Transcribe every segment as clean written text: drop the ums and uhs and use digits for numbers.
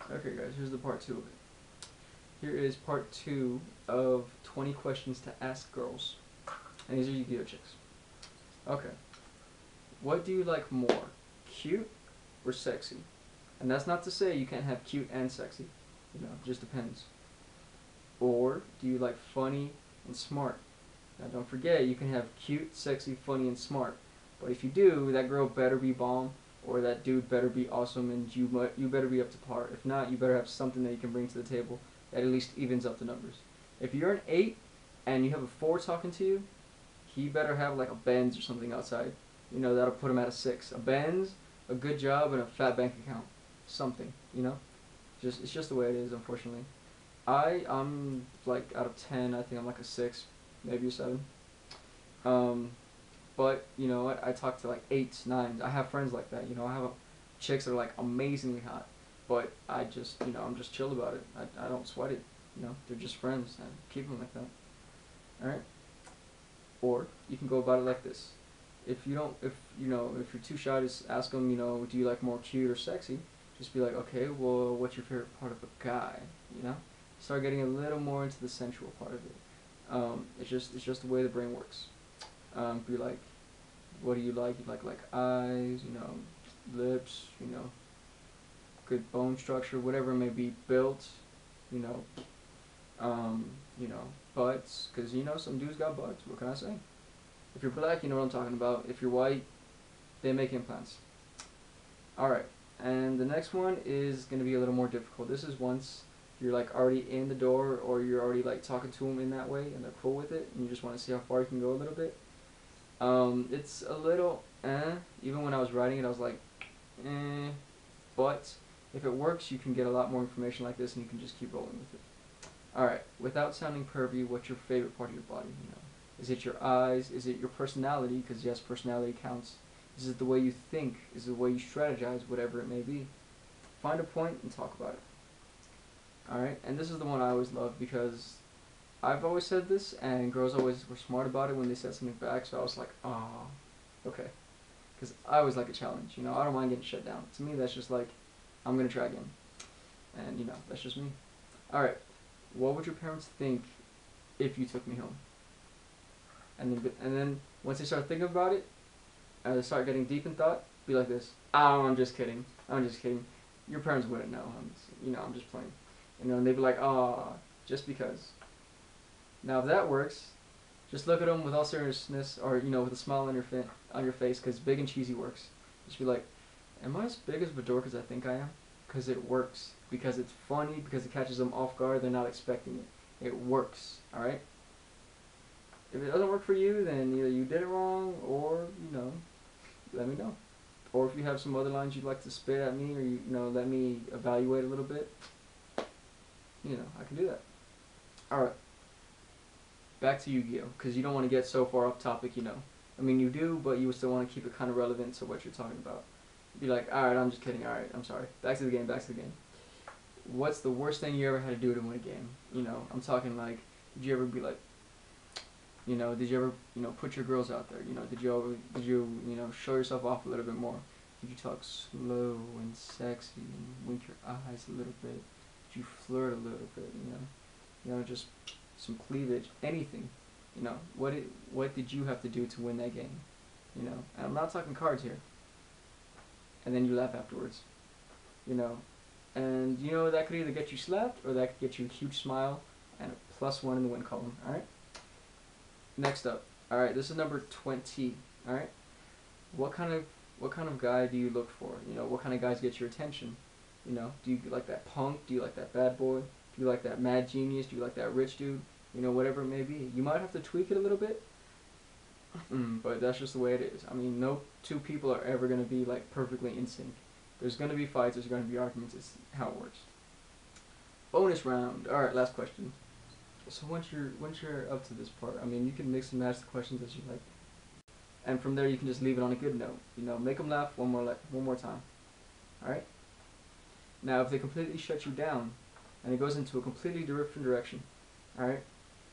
Okay, guys, here's the part 2 of it. Here is part 2 of 20 questions to ask girls. And these are Yu-Gi-Oh chicks. Okay. What do you like more? Cute or sexy? And that's not to say you can't have cute and sexy. You know, it just depends. Or do you like funny and smart? Now don't forget, you can have cute, sexy, funny, and smart. But if you do, that girl better be bomb, or that dude better be awesome, and you better be up to par. If not, you better have something that you can bring to the table that at least evens up the numbers. If you're an 8 and you have a 4 talking to you, he better have like a Benz or something outside. You know, that'll put him at a 6. A Benz, a good job, and a fat bank account. Something, you know? It's just the way it is, unfortunately. I'm like out of 10, I think I'm like a 6, maybe a 7. But you know what? I talk to like 8s, 9s. I have friends like that. You know, I have chicks that are like amazingly hot, but I just, you know, I'm just chill about it. I don't sweat it. You know, they're just friends, and keep them like that. All right. Or you can go about it like this. If you don't, if you know, if you're too shy to ask them, you know, do you like more cute or sexy? Just be like, okay, well, what's your favorite part of a guy? You know, start getting a little more into the sensual part of it. It's just the way the brain works. Be like, what do you like? You like eyes, you know, lips, you know, good bone structure, whatever it may be, built, you know, butts, because you know some dudes got butts. What can I say? If you're black, you know what I'm talking about. If you're white, they make implants. All right, and the next one is gonna be a little more difficult. This is once you're like already in the door, or you're already like talking to them in that way, and they're cool with it, and you just want to see how far you can go a little bit. It's a little even when I was writing it, I was like, but if it works, you can get a lot more information like this, and you can just keep rolling with it. Alright, without sounding pervy, what's your favorite part of your body? You know, is it your eyes? Is it your personality? Because yes, personality counts. Is it the way you think? Is it the way you strategize? Whatever it may be. Find a point and talk about it. Alright, and this is the one I always love because I've always said this, and girls always were smart about it when they said something back, so I was like, oh, okay. Because I always like a challenge, you know, I don't mind getting shut down. To me, that's just like, I'm going to try again. And, you know, that's just me. Alright, what would your parents think if you took me home? And then once they start thinking about it, and they start getting deep in thought, be like this, oh, I'm just kidding. I'm just kidding. Your parents wouldn't know. I'm just playing. You know, and they'd be like, oh, just because. Now, if that works, just look at them with all seriousness, or you know, with a smile on your face, because big and cheesy works. Just be like, "Am I as big as a dork as I think I am?" Because it works. Because it's funny. Because it catches them off guard. They're not expecting it. It works. All right. If it doesn't work for you, then either you did it wrong, or you know, let me know. Or if you have some other lines you'd like to spit at me, or you know, let me evaluate a little bit. You know, I can do that. All right. Back to Yu-Gi-Oh, because you don't want to get so far off topic, you know. I mean, you do, but you still want to keep it kind of relevant to what you're talking about. Be like, alright, I'm just kidding, alright, I'm sorry. Back to the game, back to the game. What's the worst thing you ever had to do to win a game? You know, I'm talking like, did you ever be like, you know, did you ever, you know, put your girls out there? You know, did you, you know, show yourself off a little bit more? Did you talk slow and sexy and wink your eyes a little bit? Did you flirt a little bit, you know? You know, just some cleavage, anything. You know, what did you have to do to win that game? You know, and I'm not talking cards here. And then you laugh afterwards. You know, and you know that could either get you slapped or that could get you a huge smile and a +1 in the win column. All right. Next up, all right, this is number 20. All right, what kind of guy do you look for? You know, what kind of guys get your attention? You know, do you like that punk? Do you like that bad boy? Do you like that mad genius? Do you like that rich dude? You know, whatever it may be. You might have to tweak it a little bit, but that's just the way it is. I mean, no two people are ever going to be like perfectly in sync. There's going to be fights. There's going to be arguments. It's how it works. Bonus round. All right, last question. So once you're up to this part, I mean, you can mix and match the questions as you like, and from there you can just leave it on a good note. You know, make them laugh one more time. All right. Now, if they completely shut you down, and it goes into a completely different direction, all right.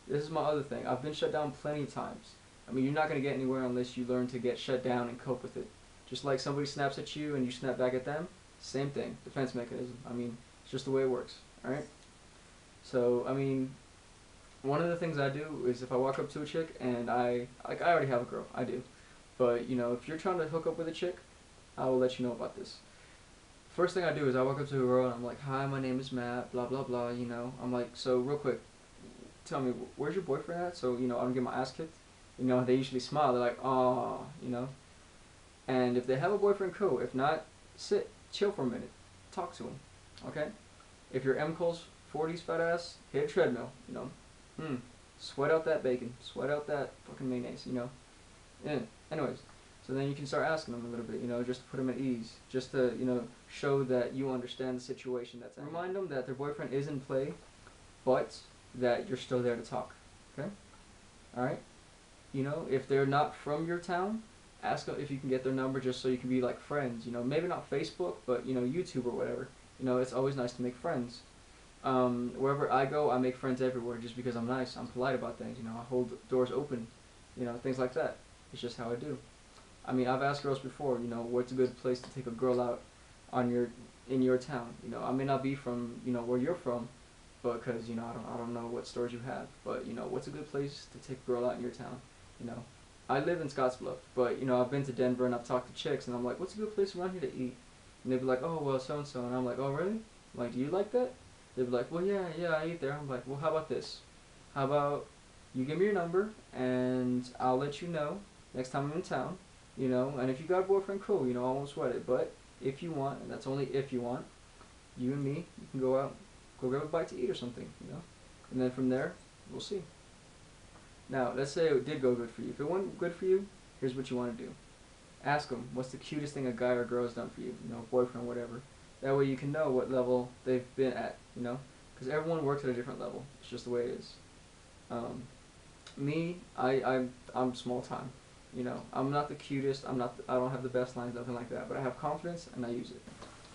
This is my other thing. I've been shut down plenty of times. I mean, you're not going to get anywhere unless you learn to get shut down and cope with it. Just like somebody snaps at you and you snap back at them, same thing, defense mechanism. I mean, it's just the way it works. All right. So I mean, one of the things I do is if I walk up to a chick and I already have a girl, I do, but you know, if you're trying to hook up with a chick, I will let you know about this. First thing I do is I walk up to a girl and I'm like, "Hi, my name is Matt, blah blah blah." You know, I'm like, "So real quick, tell me, where's your boyfriend at?" So you know, I don't get my ass kicked. You know, they usually smile. They're like, "Oh," you know. And if they have a boyfriend, cool. If not, sit, chill for a minute, talk to him, okay? If you're M. Cole's 40s fat ass, hit a treadmill, you know. Sweat out that bacon, sweat out that fucking mayonnaise, you know. And anyways, so then you can start asking them a little bit, you know, just to put them at ease, just to, you know, show that you understand the situation that's in. Remind them that their boyfriend is in play, but that you're still there to talk, okay? All right. You know, if they're not from your town, ask them if you can get their number just so you can be like friends. You know, maybe not Facebook, but you know, YouTube or whatever. You know, it's always nice to make friends. Wherever I go, I make friends everywhere just because I'm nice. I'm polite about things. You know, I hold doors open. You know, things like that. It's just how I do. I mean, I've asked girls before. You know, what's a good place to take a girl out in your town? You know, I may not be from where you're from, but because you know I don't know what stores you have. But you know, what's a good place to take a girl out in your town? You know, I live in Scottsbluff, but you know I've been to Denver and I've talked to chicks and I'm like, what's a good place around here to eat? And they'd be like, oh well, so and so, and I'm like, oh really? I'm like, do you like that? They'd be like, well yeah, I eat there. I'm like, well how about this? How about you give me your number and I'll let you know next time I'm in town. You know, and if you got a boyfriend, cool. You know, I won't sweat it. But if you want, and that's only if you want, you and me, you can go out, go grab a bite to eat or something. You know, and then from there, we'll see. Now, let's say it did go good for you. If it went good for you, here's what you want to do. Ask them, what's the cutest thing a guy or girl has done for you? You know, boyfriend, whatever. That way you can know what level they've been at, you know? Because everyone works at a different level. It's just the way it is. Me, I'm small time. You know, I'm not the cutest. I don't have the best lines, nothing like that. But I have confidence and I use it.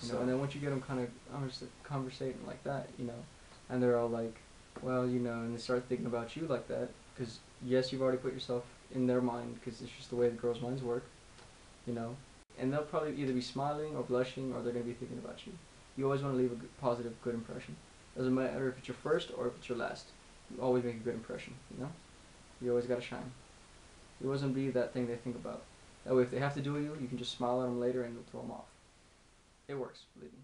You know, and then once you get them kind of just conversating like that, you know, and they're all like, well, you know, and they start thinking about you like that, because yes, you've already put yourself in their mind, because it's just the way the girls' minds work, you know, and they'll probably either be smiling or blushing or they're going to be thinking about you. You always want to leave a good, positive, good impression. Doesn't matter if it's your first or if it's your last. You always make a good impression, you know? You always got to shine. You always want to be that thing they think about. That way if they have to do with you, you can just smile at them later and it'll throw them off. It works, believe me.